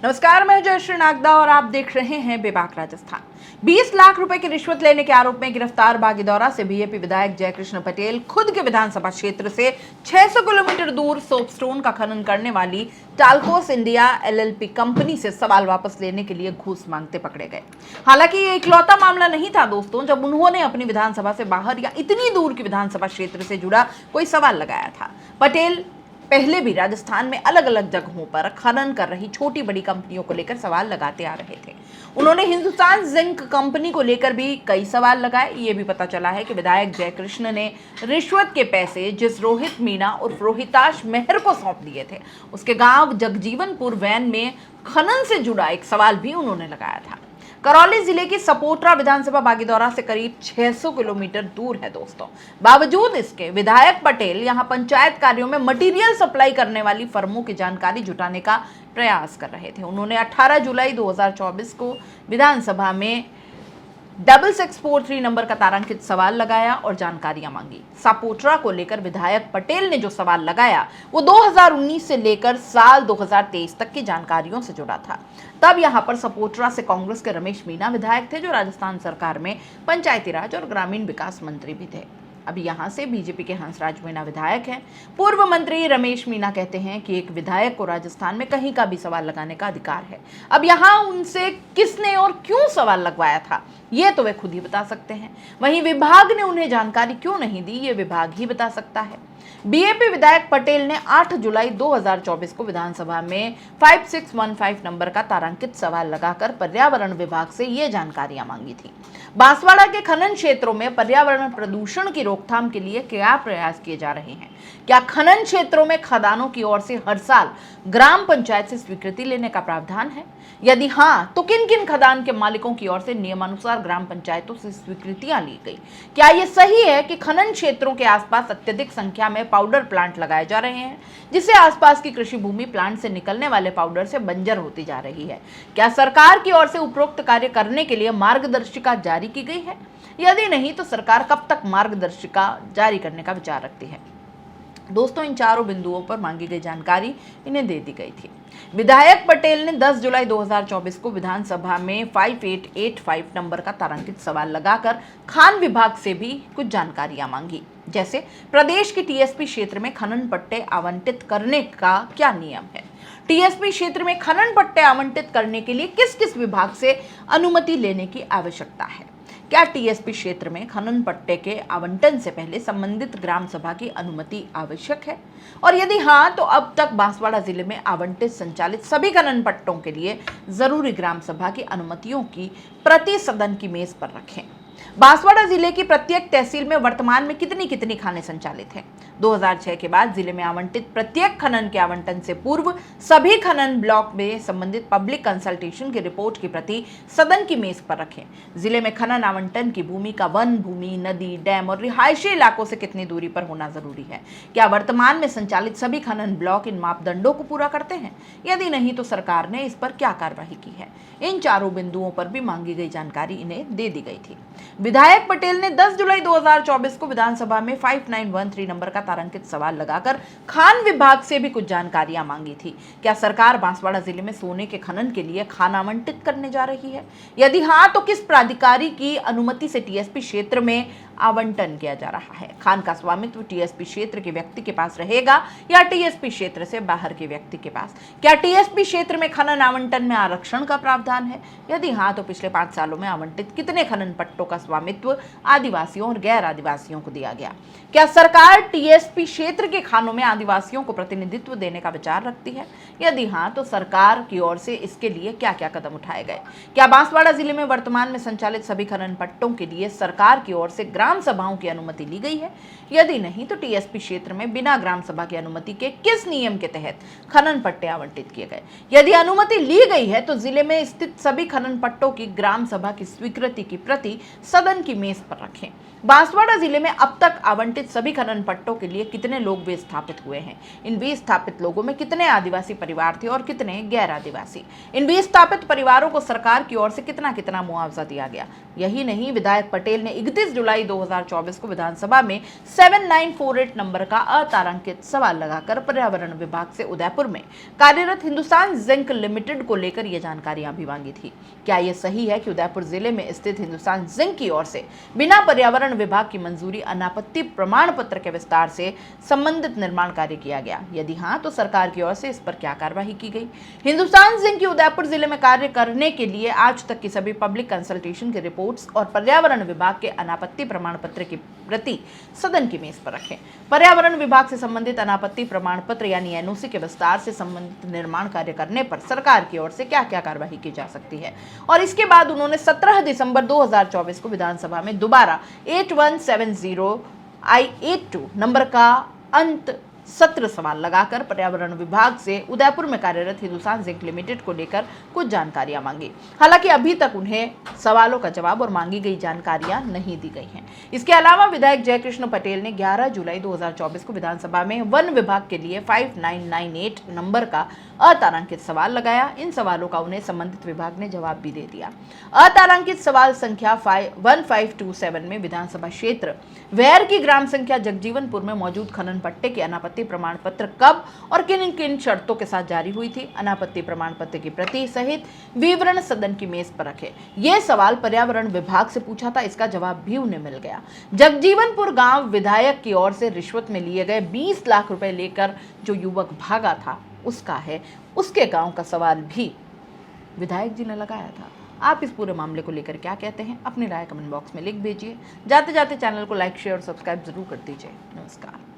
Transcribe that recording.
नमस्कार, मैं जयश्री नागदा और आप देख रहे हैं बेबाक राजस्थान। 20 लाख रुपए की रिश्वत लेने के आरोप में गिरफ्तार बागीदौरा से बीजेपी विधायक जयकृष्ण पटेल खुद के विधानसभा क्षेत्र से 600 किलोमीटर दूर सोपस्टोन का खनन करने वाली टाल्कोस इंडिया एलएलपी कंपनी से सवाल वापस लेने के लिए घूस मांगते पकड़े गए। हालांकि ये इकलौता मामला नहीं था दोस्तों, जब उन्होंने अपनी विधानसभा से बाहर या इतनी दूर की विधानसभा क्षेत्र से जुड़ा कोई सवाल लगाया था। पटेल पहले भी राजस्थान में अलग अलग जगहों पर खनन कर रही छोटी बड़ी कंपनियों को लेकर सवाल लगाते आ रहे थे। उन्होंने हिंदुस्तान जिंक कंपनी को लेकर भी कई सवाल लगाए। ये भी पता चला है कि विधायक जयकृष्ण ने रिश्वत के पैसे जिस रोहित मीणा उर्फ रोहिताश मेहर को सौंप दिए थे, उसके गांव जगजीवनपुर वैन में खनन से जुड़ा एक सवाल भी उन्होंने लगाया था। करौली जिले की सपोटरा विधानसभा बागीदौरा से करीब 600 किलोमीटर दूर है दोस्तों। बावजूद इसके विधायक पटेल यहां पंचायत कार्यों में मटेरियल सप्लाई करने वाली फर्मों की जानकारी जुटाने का प्रयास कर रहे थे। उन्होंने 18 जुलाई 2024 को विधानसभा में 6643 नंबर का तारांकित सवाल लगाया और जानकारियां मांगी। सपोटरा को लेकर विधायक पटेल ने जो सवाल लगाया वो 2019 से लेकर साल 2023 तक की जानकारियों से जुड़ा था। तब यहां पर सपोटरा से कांग्रेस के रमेश मीणा विधायक थे, जो राजस्थान सरकार में पंचायती राज और ग्रामीण विकास मंत्री भी थे। अब यहां से बीजेपी के हंसराज मीणा विधायक हैं। पूर्व मंत्री रमेश मीणा कहते हैं कि एक विधायक को राजस्थान में कहीं का भी सवाल लगाने का अधिकार है। अब यहां उनसे किसने और क्यों सवाल लगवाया था, ये तो वे खुद ही बता सकते हैं। वहीं विभाग ने उन्हें जानकारी क्यों नहीं दी, ये विभाग ही बता सकता है। बीजेपी विधायक पटेल ने 8 जुलाई 2024 को विधानसभा में 5615 नंबर का तारांकित सवाल लगाकर पर्यावरण विभाग से ये जानकारियां मांगी थी। बांसवाड़ा के खनन क्षेत्रों में पर्यावरण प्रदूषण की रोकथाम के लिए क्या प्रयास किए जा रहे हैं? क्या खनन क्षेत्रों में खदानों की ओर से हर साल ग्राम पंचायत से स्वीकृति लेने का प्रावधान है? यदि हाँ, तो किन किन खदान के मालिकों की ओर से नियमानुसार ग्राम पंचायतों से स्वीकृतियां ली गई? क्या यह सही है कि खनन क्षेत्रों के आसपास अत्यधिक संख्या में पाउडर प्लांट लगाए जा रहे हैं, जिससे आसपास की कृषि भूमि प्लांट से निकलने वाले पाउडर से बंजर होती जा रही है? क्या सरकार की ओर से उपरोक्त कार्य करने के लिए मार्गदर्शिका जारी की गई है? यदि नहीं, तो सरकार कब तक मार्गदर्शिका जारी करने का विचार रखती है? दोस्तों, इन चारों बिंदुओं पर मांगी गई जानकारी इन्हें दे दी गई थी। विधायक पटेल ने 10 जुलाई 2024 को विधानसभा में 5885 नंबर का तारांकित सवाल लगाकर खान विभाग से भी कुछ जानकारियां मांगी, जैसे प्रदेश की टीएसपी क्षेत्र में खनन पट्टे आवंटित करने का क्या नियम है, टीएसपी क्षेत्र में खनन पट्टे आवंटित करने के लिए किस किस विभाग से अनुमति लेने की आवश्यकता है, क्या टीएसपी क्षेत्र में खनन पट्टे के आवंटन से पहले संबंधित ग्राम सभा की अनुमति आवश्यक है, और यदि हाँ, तो अब तक बांसवाड़ा जिले में आवंटित संचालित सभी खनन पट्टों के लिए जरूरी ग्राम सभा की अनुमतियों की प्रति सदन की मेज पर रखें। बांसवाड़ा जिले की प्रत्येक तहसील में वर्तमान में कितनी कितनी खानें संचालित हैं? 2006 के बाद जिले में आवंटित प्रत्येक खनन के आवंटन से पूर्व सभी खनन ब्लॉक में संबंधित पब्लिक कंसल्टेशन की रिपोर्ट की प्रति सदन की मेज पर रखें। जिले में खनन आवंटन की भूमि का वन भूमि, नदी, डैम और रिहायशी इलाकों से कितनी दूरी पर होना जरूरी है? क्या वर्तमान में संचालित सभी खनन ब्लॉक इन मापदंडों को पूरा करते हैं? यदि नहीं, तो सरकार ने इस पर क्या कार्रवाई की है? इन चारों बिंदुओं पर भी मांगी गई जानकारी इन्हें दे दी गई थी। विधायक पटेल ने 10 जुलाई 2024 को विधानसभा में 5913 नंबर का तारांकित सवाल लगाकर खान विभाग से भी कुछ जानकारियां मांगी थी। क्या सरकार बांसवाड़ा जिले में सोने के खनन के लिए खान आवंटित करने जा रही है? यदि हाँ, तो किस प्राधिकारी की अनुमति से टीएसपी क्षेत्र में आवंटन किया जा रहा है? खान का स्वामित्व टीएसपी क्षेत्र के व्यक्ति के पास रहेगा या टीएसपी क्षेत्र से बाहर के व्यक्ति के पास? क्या टीएसपी क्षेत्र में खनन आवंटन में आरक्षण का प्रावधान है? यदि हाँ, तो पिछले 5 सालों में आवंटित कितने खनन पट्टों का स्वामित्व आदिवासियों और गैर आदिवासियों को दिया गया? क्या सरकार टीएसपी क्षेत्र के खानों में आदिवासियों को प्रतिनिधित्व देने का विचार रखती है? यदि हाँ, तो सरकार की ओर से इसके लिए क्या क्या कदम उठाए गए? क्या बांसवाड़ा जिले में वर्तमान में संचालित सभी खनन पट्टों के लिए सरकार की ओर से ग्राम सभाओं की अनुमति ली गई है? यदि नहीं, तो टीएसपी क्षेत्र में बिना ग्राम सभा की अनुमति के किस नियम के तहत खनन पट्टे आवंटित किए गए? यदि अनुमति ली गई है, तो जिले में स्थित सभी खनन पट्टों की ग्राम सभा की स्वीकृति की प्रति सदन की मेज पर रखें। बांसवाड़ा जिले में अब तक आवंटित सभी खनन पट्टों की के लिए कितने लोग विस्थापित हुए हैं, इन विस्थापित लोगों में कितने आदिवासी परिवार थे और कितने गैर आदिवासी, इन विस्थापित परिवारों को सरकार की ओर से कितना कितना मुआवजा दिया गया। यही नहीं, विधायक पटेल ने 31 जुलाई 2024 को विधानसभा में 7948 नंबर का अतारांकित सवाल लगाकर पर्यावरण विभाग से उदयपुर में कार्यरत हिंदुस्तान जिंक लिमिटेड को लेकर यह जानकारियां भी मांगी थी। क्या यह सही है कि उदयपुर जिले में स्थित हिंदुस्तान जिंक की ओर से बिना पर्यावरण विभाग की मंजूरी अनापत्ति प्रमाण पत्र के विस्तार से संबंधित निर्माण कार्य किया गया? यदि हाँ, तो सरकार की ओर से इस पर क्या कार्रवाई की गई? हिंदुस्तान जिंक की उदयपुर जिले में कार्य करने के लिए आज तक की सभी पब्लिक कंसल्टेशन की रिपोर्ट्स और पर्यावरण विभाग के अनापत्ति प्रमाण पत्र की प्रति सदन की मेज पर रखें। पर्यावरण विभाग से संबंधित अनापत्ति प्रमाण पत्र यानी एनओसी के विस्तार से संबंधित निर्माण कार्य करने पर सरकार की ओर से क्या क्या कार्रवाई की जा सकती है? और इसके बाद उन्होंने 17 दिसंबर 2024 को विधानसभा में दोबारा 8170I82 नंबर का अंत सत्र सवाल लगाकर पर्यावरण विभाग से उदयपुर में कार्यरत हिंदुस्तान जिंक लिमिटेड को लेकर कुछ जानकारियां मांगी। हालांकि अभी तक उन्हें सवालों का जवाब और मांगी गई जानकारियां नहीं दी गई हैं। इसके अलावा विधायक जयकृष्ण पटेल ने 11 जुलाई 2024 को विधानसभा में वन विभाग के लिए 5998 नंबर का अतारांकित सवाल लगाया। इन सवालों का उन्हें संबंधित विभाग ने जवाब भी दे दिया। अतारांकित सवाल संख्या 1527 में विधानसभा क्षेत्र वैर की ग्राम संख्या जगजीवनपुर में मौजूद खनन पट्टे के अनापत्ति प्रमाण पत्र कब और किन किन शर्तों के साथ जारी हुई थी, अनापत्ति प्रमाण पत्र की प्रति सहित विवरण सदन की मेज पर रखे। यह सवाल पर्यावरण विभाग से पूछा था, इसका जवाब भी उन्हें मिल गया। जगजीवनपुर गांव विधायक की ओर से रिश्वत में लिए गए 20 लाख रुपए लेकर जो युवक भागा था उसका है, उसके गांव का सवाल भी विधायक जी ने लगाया था। आप इस पूरे मामले को लेकर क्या कहते हैं? अपनी राय कमेंट बॉक्स में लिख भेजिए। जाते जाते चैनल को लाइक, शेयर और सब्सक्राइब जरूर कर दीजिए। नमस्कार।